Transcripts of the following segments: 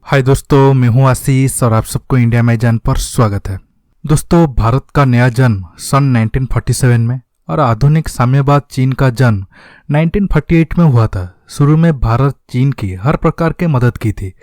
हाय दोस्तों, मैं हूं आशीष और आप सबको इंडिया में जान पर स्वागत है। दोस्तों, भारत का नया जन्म सन 1947 में और आधुनिक साम्यवाद चीन का जन्म 1948 में हुआ था। शुरू में भारत चीन की हर प्रकार की मदद की थी।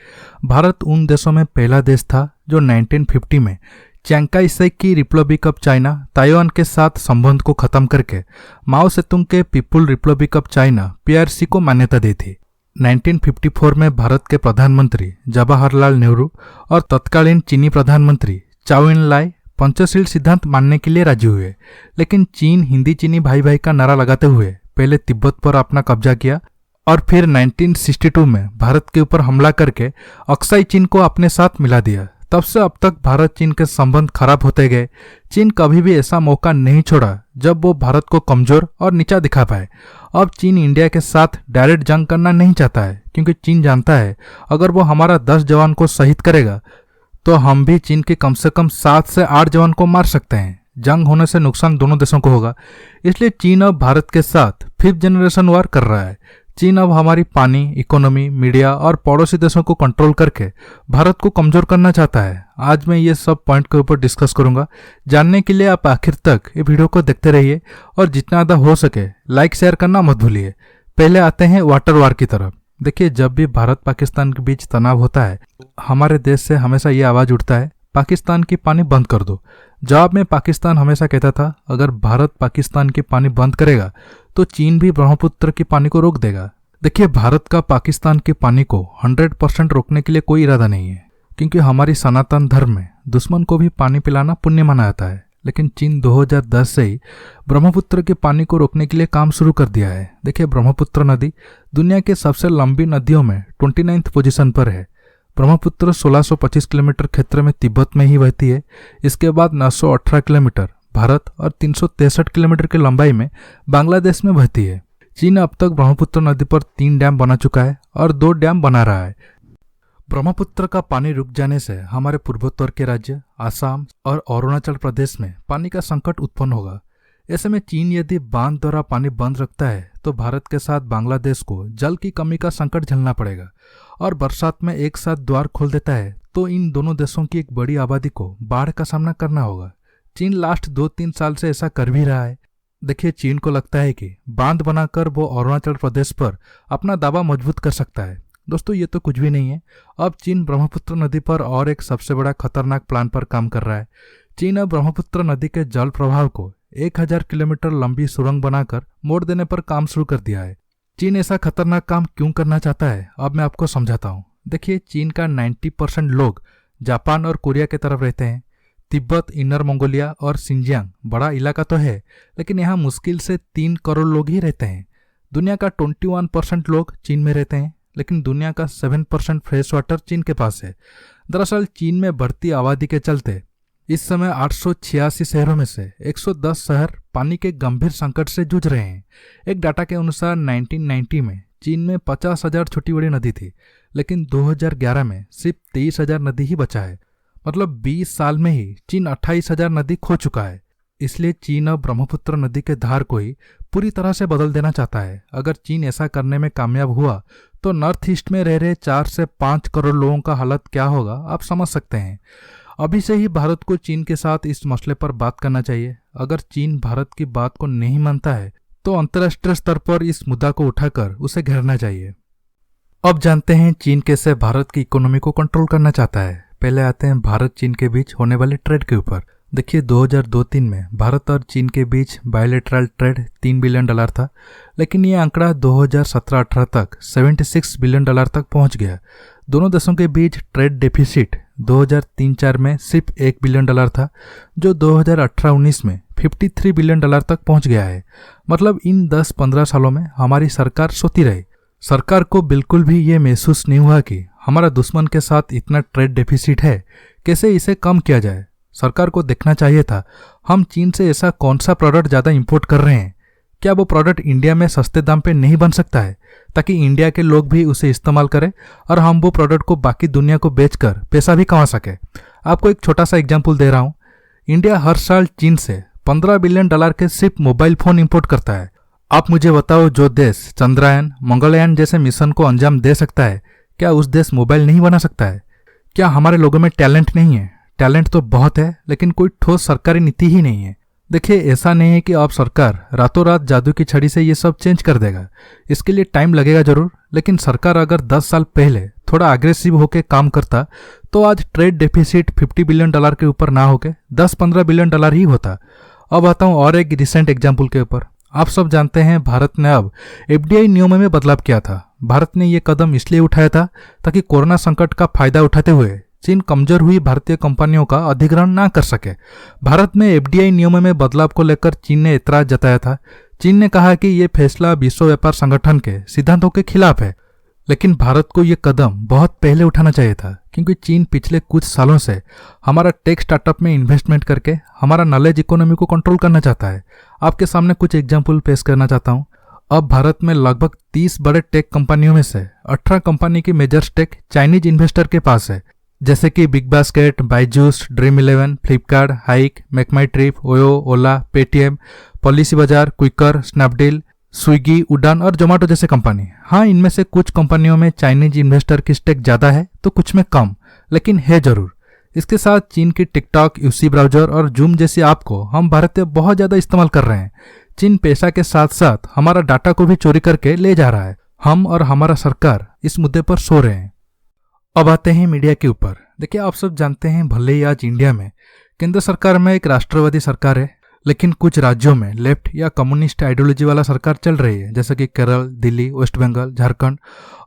भारत उन देशों में पहला देश था जो 1950 में चियांग काई शेक की रिपब्लिक ऑफ चाइना ताइवान के साथ संबंध को खत्म करके माओ सेतुंग के people Republic of China PRC को मान्यता दी थी। 1954 में भारत के प्रधानमंत्री जवाहरलाल नेहरू और तत्कालीन चीनी प्रधानमंत्री चाओ एन लाई पंचशील सिद्धांत मानने के लिए राजी हुए, लेकिन चीन हिंदी चीनी भाई भाई का नारा लगाते हुए पहले तिब्बत पर अपना कब्जा किया और फिर 1962 में भारत के ऊपर हमला करके अक्साई चीन को अपने साथ मिला दिया। तब से अब तक भारत चीन के संबंध खराब होते गए। चीन कभी भी ऐसा मौका नहीं छोड़ा जब वो भारत को कमजोर और नीचा दिखा पाए। अब चीन इंडिया के साथ डायरेक्ट जंग करना नहीं चाहता है, क्योंकि चीन जानता है अगर वो हमारा 10 जवान को शहीद करेगा तो हम भी चीन के कम से कम 7 से 8 जवान को मार सकते हैं। जंग होने से नुकसान दोनों देशों को होगा, इसलिए चीन अब भारत के साथ 5th जनरेशन वार कर रहा है। चीन अब हमारी पानी, इकोनॉमी, मीडिया और पड़ोसी देशों को कंट्रोल करके भारत को कमजोर करना चाहता है। आज मैं ये सब पॉइंट के ऊपर डिस्कस करूंगा। जानने के लिए आप आखिर तक ये वीडियो को देखते रहिए और जितना ज़्यादा हो सके लाइक शेयर करना मत भूलिए। पहले आते हैं वाटर वार की तरफ। देखिए, जब भी भारत पाकिस्तान के बीच तनाव होता है, हमारे देश से हमेशा ये आवाज़ उठता है, पाकिस्तान की पानी बंद कर दो। जवाब में पाकिस्तान हमेशा कहता था, अगर भारत पाकिस्तान की पानी बंद करेगा तो चीन भी ब्रह्मपुत्र की पानी को रोक देगा। देखिए, भारत का पाकिस्तान की पानी को 100% रोकने के लिए कोई इरादा नहीं है, क्योंकि हमारी सनातन धर्म में दुश्मन को भी पानी पिलाना पुण्य माना जाता है। लेकिन चीन 2010 से ही ब्रह्मपुत्र के पानी को रोकने के लिए काम शुरू कर दिया है। देखिए, ब्रह्मपुत्र नदी दुनिया के सबसे लंबी नदियों में 29th पोजीशन पर है। ब्रह्मपुत्र 1625 किलोमीटर क्षेत्र में तिब्बत में ही बहती है। इसके बाद 918 किलोमीटर भारत और 363 किलोमीटर की लंबाई में बांग्लादेश में बहती है। चीन अब तक ब्रह्मपुत्र नदी पर 3 डैम बना चुका है और 2 डैम बना रहा है। ब्रह्मपुत्र का पानी रुक जाने से हमारे पूर्वोत्तर के राज्य आसाम और अरुणाचल प्रदेश में पानी का संकट उत्पन्न होगा। ऐसे में चीन यदि बांध द्वारा पानी बंद रखता है तो भारत के साथ बांग्लादेश को जल की कमी का संकट झेलना पड़ेगा, और बरसात में एक साथ द्वार खोल देता है तो इन दोनों देशों की एक बड़ी आबादी को बाढ़ का सामना करना होगा। चीन लास्ट 2-3 साल से ऐसा कर भी रहा है। देखिए, चीन को लगता है कि बांध बनाकर वो अरुणाचल प्रदेश पर अपना दावा मजबूत कर सकता है। दोस्तों, ये तो कुछ भी नहीं है। अब चीन ब्रह्मपुत्र नदी पर और एक सबसे बड़ा खतरनाक प्लान पर काम कर रहा है। चीन अब ब्रह्मपुत्र नदी के जल प्रवाह को 1000 किलोमीटर लंबी सुरंग बनाकर मोड़ देने पर काम शुरू कर दिया है। चीन ऐसा खतरनाक काम क्यों करना चाहता है, अब मैं आपको समझाता हूँ। देखिए, चीन का 90% लोग जापान और कोरिया की तरफ रहते हैं। तिब्बत, इनर मंगोलिया और सिंजियांग बड़ा इलाका तो है, लेकिन यहाँ मुश्किल से 3 करोड़ लोग ही रहते हैं। दुनिया का 21% लोग चीन में रहते हैं, लेकिन दुनिया का 7% फ्रेश वाटर चीन के पास है। दरअसल चीन में बढ़ती आबादी के चलते इस समय 886 शहरों में से 110 शहर पानी के गंभीर संकट से जूझ रहे हैं। एक डाटा के अनुसार 1990 में चीन में 50,000 छोटी बड़ी नदी थी, लेकिन 2011 में सिर्फ 23,000 नदी ही बचा है। मतलब 20 साल में ही चीन 28,000 नदी खो चुका है। इसलिए चीन अब ब्रह्मपुत्र नदी के धार को ही पूरी तरह से बदल देना चाहता है। अगर चीन ऐसा करने में कामयाब हुआ तो नॉर्थ ईस्ट में रह रहे 4 से 5 करोड़ लोगों का हालत क्या होगा, आप समझ सकते हैं। अभी से ही भारत को चीन के साथ इस मसले पर बात करना चाहिए। अगर चीन भारत की बात को नहीं मानता है तो अंतर्राष्ट्रीय स्तर पर इस मुद्दा को उठाकर उसे घेरना चाहिए। अब जानते हैं चीन कैसे भारत की इकोनॉमी को कंट्रोल करना चाहता है। पहले आते हैं भारत चीन के बीच होने वाले ट्रेड के ऊपर। देखिए, 2002-03 में भारत और चीन के बीच बायलैटरल ट्रेड $3 बिलियन था, लेकिन ये आंकड़ा 2017-18 तक $76 बिलियन तक पहुंच गया। दोनों देशों के बीच ट्रेड डेफिसिट 2003-04 में सिर्फ $1 बिलियन था, जो 2018-19 में $53 बिलियन तक पहुंच गया है। मतलब इन 10-15 सालों में हमारी सरकार सोती रही। सरकार को बिल्कुल भी ये महसूस नहीं हुआ कि हमारा दुश्मन के साथ इतना ट्रेड डेफिसिट है, कैसे इसे कम किया जाए। सरकार को देखना चाहिए था हम चीन से ऐसा कौन सा प्रोडक्ट ज़्यादा इंपोर्ट कर रहे हैं, क्या वो प्रोडक्ट इंडिया में सस्ते दाम पे नहीं बन सकता है, ताकि इंडिया के लोग भी उसे इस्तेमाल करें और हम वो प्रोडक्ट को बाकी दुनिया को बेचकर पैसा भी कमा सके। आपको एक छोटा सा एग्जाम्पल दे रहा हूँ। इंडिया हर साल चीन से $15 बिलियन के सिर्फ मोबाइल फ़ोन इंपोर्ट करता है। आप मुझे बताओ, जो देश चंद्रयान, मंगलयान जैसे मिशन को अंजाम दे सकता है, क्या उस देश मोबाइल नहीं बना सकता है? क्या हमारे लोगों में टैलेंट नहीं है? टैलेंट तो बहुत है, लेकिन कोई ठोस सरकारी नीति ही नहीं है। देखिए, ऐसा नहीं है कि अब सरकार रातों रात जादू की छड़ी से ये सब चेंज कर देगा। इसके लिए टाइम लगेगा जरूर, लेकिन सरकार अगर 10 साल पहले थोड़ा अग्रेसिव होकर काम करता तो आज ट्रेड डेफिसिट $50 बिलियन के ऊपर ना होके $10-15 बिलियन ही होता। अब आता हूँ और एक रिसेंट एग्जाम्पल के ऊपर। आप सब जानते हैं भारत ने अब FDI नियमों में बदलाव किया था। भारत ने ये कदम इसलिए उठाया था ताकि कोरोना संकट का फायदा उठाते हुए चीन कमजोर हुई भारतीय कंपनियों का अधिग्रहण ना कर सके। भारत में FDI नियमों में बदलाव को लेकर चीन ने ऐतराज जताया था। चीन ने कहा कि ये फैसला विश्व व्यापार संगठन के सिद्धांतों के खिलाफ है, लेकिन भारत को ये कदम बहुत पहले उठाना चाहिए था, क्योंकि चीन पिछले कुछ सालों से हमारा टेक स्टार्टअप में इन्वेस्टमेंट करके हमारा नॉलेज इकोनॉमी को कंट्रोल करना चाहता है। आपके सामने कुछ एग्जाम्पल पेश करना चाहता हूँ। अब भारत में लगभग 30 बड़े टेक कंपनियों में से 18 कंपनी की मेजर स्टेक चाइनीज इन्वेस्टर के पास है, जैसे कि Big Basket, Byju's, Dream11, Flipkart, Hike, MakeMyTrip, OYO, Ola, Paytm, policy bazaar, Quikr, Snapdeal, Swiggy, Udaan और जोमेटो जैसे कंपनी। हाँ, इनमें से कुछ कंपनियों में चाइनीज इन्वेस्टर की स्टेक ज्यादा है तो कुछ में कम, लेकिन है जरूर। इसके साथ चीन की टिकटॉक, यूसी ब्राउजर और जूम जैसी ऐप को हम भारतीय बहुत ज्यादा इस्तेमाल कर रहे हैं। चीन पैसा के साथ साथ हमारा डाटा को भी चोरी करके ले जा रहा है। हम और हमारा सरकार इस मुद्दे पर सो रहे हैं। अब आते हैं मीडिया के ऊपर। देखिए, आप सब जानते हैं, भले ही आज इंडिया में केंद्र सरकार में एक राष्ट्रवादी सरकार है, लेकिन कुछ राज्यों में लेफ्ट या कम्युनिस्ट आइडियोलॉजी वाला सरकार चल रही है, जैसे कि केरल, दिल्ली, वेस्ट बंगाल, झारखंड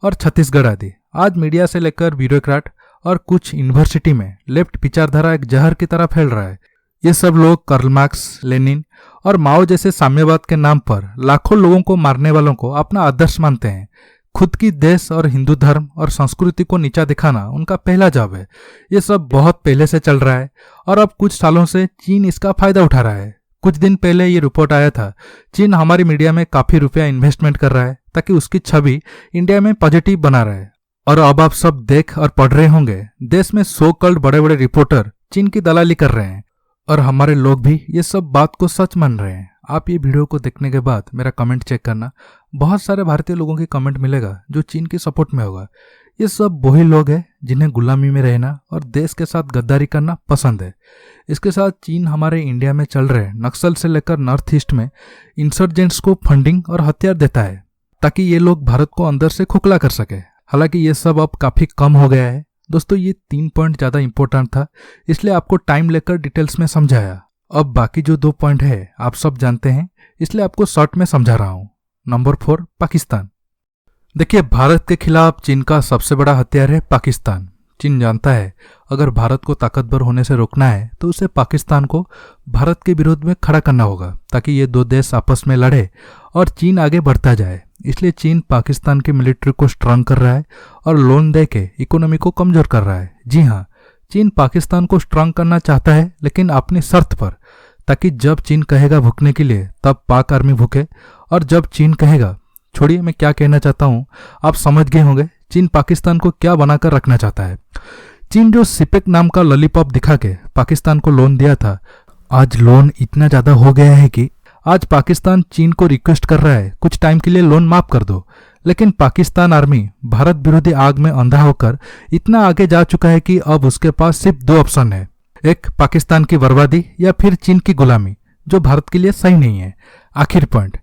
और छत्तीसगढ़ आदि। आज मीडिया से लेकर ब्यूरोक्रेट और कुछ यूनिवर्सिटी में लेफ्ट विचारधारा एक जहर की तरह फैल रहा है। ये सब लोग कार्ल मार्क्स, लेनिन और माओ जैसे साम्यवाद के नाम पर लाखों लोगों को मारने वालों को अपना आदर्श मानते हैं। खुद की देश और हिंदू धर्म और संस्कृति को नीचा दिखाना उनका पहला जॉब है। ये सब बहुत पहले से चल रहा है और अब कुछ सालों से चीन इसका फायदा उठा रहा है। कुछ दिन पहले ये रिपोर्ट आया था, चीन हमारी मीडिया में काफी रुपया इन्वेस्टमेंट कर रहा है ताकि उसकी छवि इंडिया में पॉजिटिव बना रहे। और अब आप सब देख और पढ़ रहे होंगे, देश में सो कॉल्ड बड़े बड़े रिपोर्टर चीन की दलाली कर रहे हैं और हमारे लोग भी ये सब बात को सच मान रहे हैं। आप ये वीडियो को देखने के बाद मेरा कमेंट चेक करना, बहुत सारे भारतीय लोगों की कमेंट मिलेगा जो चीन के सपोर्ट में होगा। ये सब वही लोग हैं जिन्हें गुलामी में रहना और देश के साथ गद्दारी करना पसंद है। इसके साथ चीन हमारे इंडिया में चल रहे नक्सल से लेकर नॉर्थ ईस्ट में इंसर्जेंट्स को फंडिंग और हथियार देता है ताकि ये लोग भारत को अंदर से खोखला कर सके। हालांकि ये सब अब काफी कम हो गया है। दोस्तों, ये 3 पॉइंट ज्यादा इंपॉर्टेंट था, इसलिए आपको टाइम लेकर डिटेल्स में समझाया। अब बाकी जो 2 पॉइंट है आप सब जानते हैं, इसलिए आपको शॉर्ट में समझा रहा हूं। नंबर 4, पाकिस्तान। देखिए, भारत के खिलाफ चीन का सबसे बड़ा हथियार है पाकिस्तान। चीन जानता है अगर भारत को ताकतवर होने से रोकना है तो उसे पाकिस्तान को भारत के विरोध में खड़ा करना होगा ताकि ये 2 देश आपस में लड़े और चीन आगे बढ़ता जाए। इसलिए चीन पाकिस्तान की मिलिट्री को स्ट्रांग कर रहा है और लोन दे के इकोनॉमी को कमजोर कर रहा है। जी हाँ, चीन पाकिस्तान को स्ट्रांग करना चाहता है, लेकिन अपनी शर्त पर, ताकि जब चीन कहेगा भूखने के लिए तब पाक आर्मी भूखे, और जब चीन कहेगा, छोड़िए मैं क्या कहना चाहता हूं, आप समझ गए होंगे चीन पाकिस्तान को क्या बनाकर रखना चाहता है। चीन जो सिपेक नाम का लॉलीपॉप दिखा के पाकिस्तान को लोन दिया था, आज लोन इतना ज्यादा हो गया है कि आज पाकिस्तान चीन को रिक्वेस्ट कर रहा है कुछ टाइम के लिए लोन माफ कर दो। लेकिन पाकिस्तान आर्मी भारत विरोधी आग में अंधा होकर इतना आगे जा चुका है कि अब उसके पास सिर्फ 2 ऑप्शन है, एक पाकिस्तान की बर्बादी या फिर चीन की गुलामी, जो भारत के लिए सही नहीं है। आखिर पॉइंट,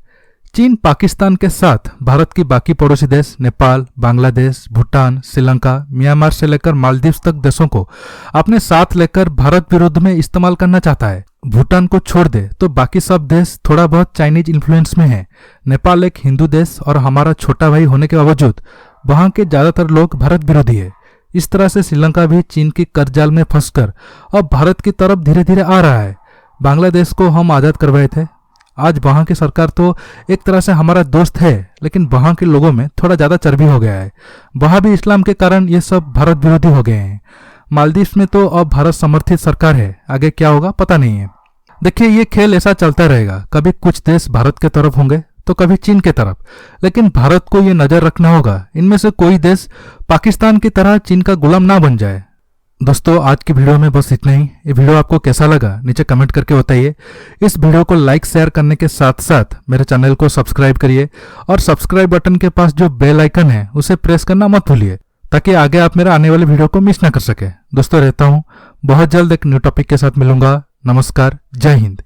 चीन पाकिस्तान के साथ भारत की बाकी पड़ोसी देश नेपाल, बांग्लादेश, भूटान, श्रीलंका, म्यांमार से लेकर मालदीव तक देशों को अपने साथ लेकर भारत विरोध में इस्तेमाल करना चाहता है। भूटान को छोड़ दे तो बाकी सब देश थोड़ा बहुत चाइनीज इन्फ्लुएंस में है। नेपाल एक हिंदू देश और हमारा छोटा भाई होने के बावजूद वहां के ज्यादातर लोग भारत विरोधी है। इस तरह से श्रीलंका भी चीन की कर्जाल में फंसकर अब भारत की तरफ धीरे धीरे आ रहा है। बांग्लादेश को हम आजाद करवाए थे, आज वहां की सरकार तो एक तरह से हमारा दोस्त है, लेकिन वहां के लोगों में थोड़ा ज्यादा चर्बी हो गया है। वहां भी इस्लाम के कारण ये सब भारत विरोधी हो गए हैं। मालदीव में तो अब भारत समर्थित सरकार है, आगे क्या होगा पता नहीं है। देखिए, ये खेल ऐसा चलता रहेगा, कभी कुछ देश भारत के तरफ होंगे तो कभी चीन के तरफ, लेकिन भारत को ये नजर रखना होगा इनमें से कोई देश पाकिस्तान की तरह चीन का गुलाम ना बन जाए। दोस्तों, आज की वीडियो में बस इतना ही। ये वीडियो आपको कैसा लगा नीचे कमेंट करके बताइए। इस वीडियो को लाइक शेयर करने के साथ साथ मेरे चैनल को सब्सक्राइब करिए और सब्सक्राइब बटन के पास जो बेल आइकन है उसे प्रेस करना मत भूलिए ताकि आगे आप मेरा आने वाले वीडियो को मिस ना कर सके। दोस्तों रहता हूँ, बहुत जल्द एक न्यू टॉपिक के साथ मिलूंगा। नमस्कार, जय हिंद।